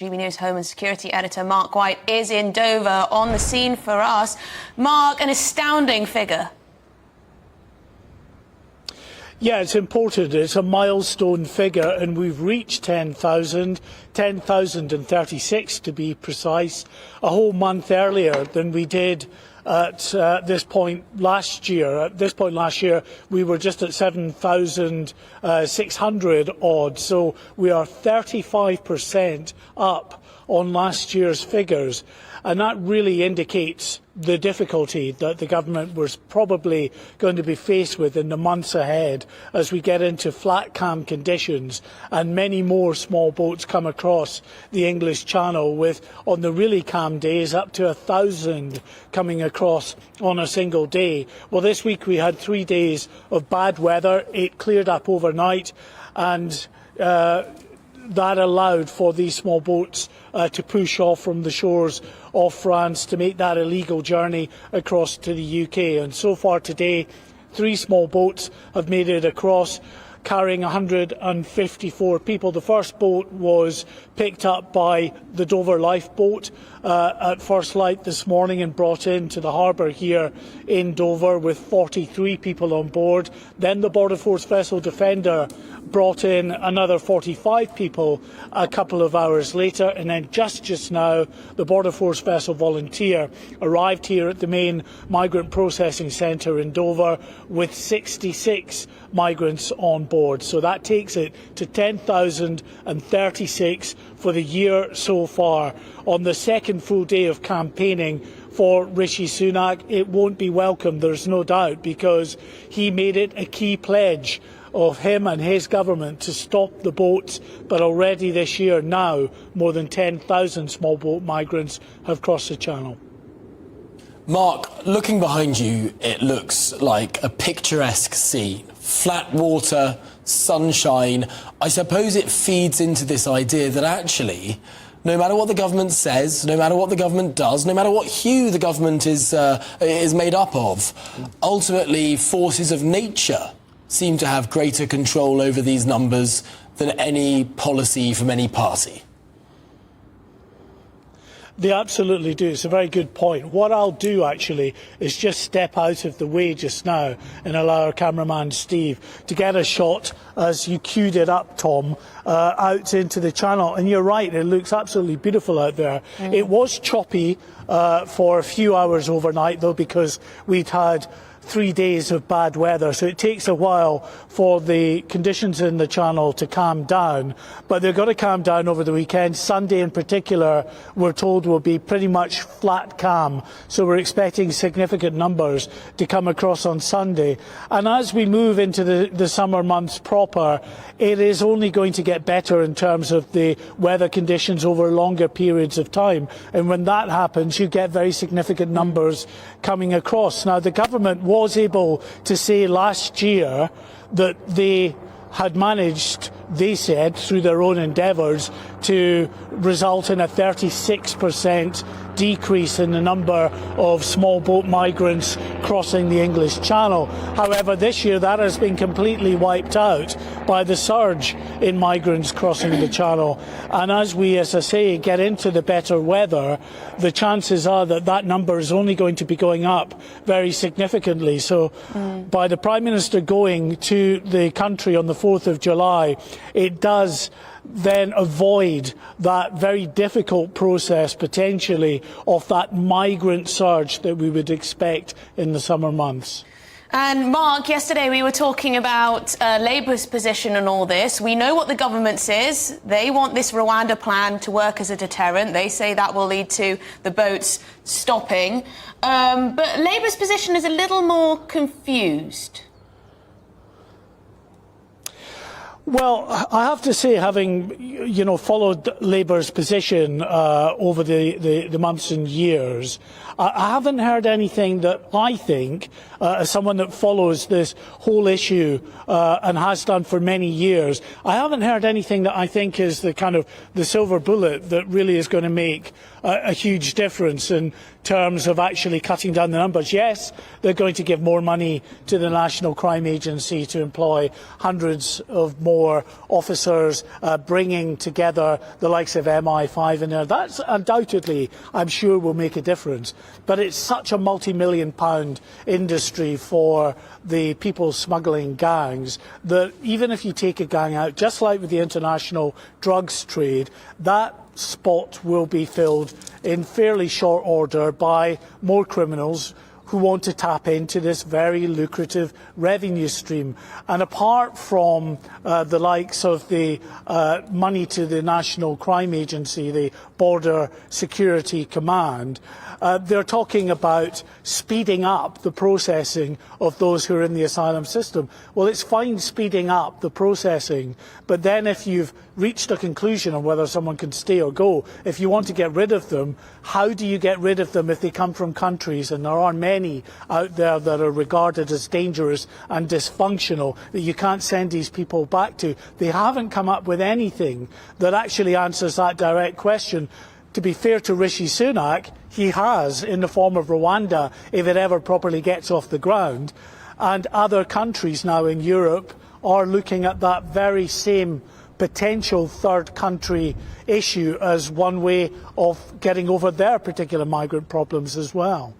GB News Home and Security Editor Mark White is in Dover on the scene for us. Mark, an astounding figure. Yeah, it's important. It's a milestone figure, and we've reached 10,036 to be precise, a whole month earlier than we did at this point last year. At this point last year, we were just at 7,600 odd, so we are 35% up on last year's figures. And that really indicates the difficulty that the government was probably going to be faced with in the months ahead as we get into flat calm conditions and many more small boats come across the English Channel, with, on the really calm days, up to 1,000 coming across on a single day. Well, this week we had 3 days of bad weather. It cleared up overnight, and that allowed for these small boats to push off from the shores of France to make that illegal journey across to the UK. And so far today, 3 small boats have made it across, carrying 154 people. The first boat was picked up by the Dover lifeboat at first light this morning and brought into the harbour here in Dover with 43 people on board. Then the Border Force vessel Defender brought in another 45 people a couple of hours later, and then just now the Border Force vessel Volunteer arrived here at the main migrant processing centre in Dover with 66 migrants on board. So that takes it to 10,036 for the year so far. On the second full day of campaigning for Rishi Sunak, it won't be welcome, there's no doubt, because he made it a key pledge of him and his government to stop the boats, but already this year now more than 10,000 small boat migrants have crossed the channel. Mark, looking behind you, it looks like a picturesque scene. Flat water, sunshine. I suppose it feeds into this idea that actually, no matter what the government says, no matter what the government does, no matter what hue the government is made up of, ultimately forces of nature seem to have greater control over these numbers than any policy from any party. They absolutely do. It's a very good point. What I'll do actually is just step out of the way just now and allow our cameraman Steve to get a shot, as you queued it up, Tom, out into the channel. And you're right, it looks absolutely beautiful out there. It was choppy for a few hours overnight though, because we'd had 3 days of bad weather, so it takes a while for the conditions in the channel to calm down, but they're going to calm down over the weekend. Sunday in particular, we're told, will be pretty much flat calm, so we're expecting significant numbers to come across on Sunday. And as we move into the summer months proper, it is only going to get better in terms of the weather conditions over longer periods of time, and when that happens you get very significant numbers coming across. Now, the government was able to say last year that they had managed, they said, through their own endeavours, to result in a 36% decrease in the number of small boat migrants crossing the English Channel. However, this year that has been completely wiped out by the surge in migrants crossing the Channel. And as we, as I say, get into the better weather, the chances are that that number is only going to be going up very significantly. So by the Prime Minister going to the country on the 4th of July, it does then avoid that very difficult process, potentially, of that migrant surge that we would expect in the summer months. And Mark, yesterday we were talking about Labour's position on all this. We know what the government says. They want this Rwanda plan to work as a deterrent. They say that will lead to the boats stopping. But Labour's position is a little more confused. Well, I have to say, having followed Labour's position over the months and years, I haven't heard anything that I think, as someone that follows this whole issue and has done for many years, I haven't heard anything that I think is the kind of the silver bullet that really is going to make a huge difference. And terms of actually cutting down the numbers. Yes, they're going to give more money to the National Crime Agency to employ hundreds of more officers, bringing together the likes of MI5 in there. That's undoubtedly, I'm sure, will make a difference. But it's such a multi-million-pound industry for the people smuggling gangs that even if you take a gang out, just like with the international drugs trade, that spot will be filled in fairly short order by more criminals who want to tap into this very lucrative revenue stream. And apart from the likes of the money to the National Crime Agency, the Border Security Command, they're talking about speeding up the processing of those who are in the asylum system. Well, it's fine speeding up the processing, but then if you've reached a conclusion on whether someone can stay or go, if you want to get rid of them, how do you get rid of them if they come from countries, and there are many out there that are regarded as dangerous and dysfunctional, that you can't send these people back to? They haven't come up with anything that actually answers that direct question. To be fair to Rishi Sunak, he has, in the form of Rwanda, if it ever properly gets off the ground, and other countries now in Europe are looking at that very same potential third country issue as one way of getting over their particular migrant problems as well.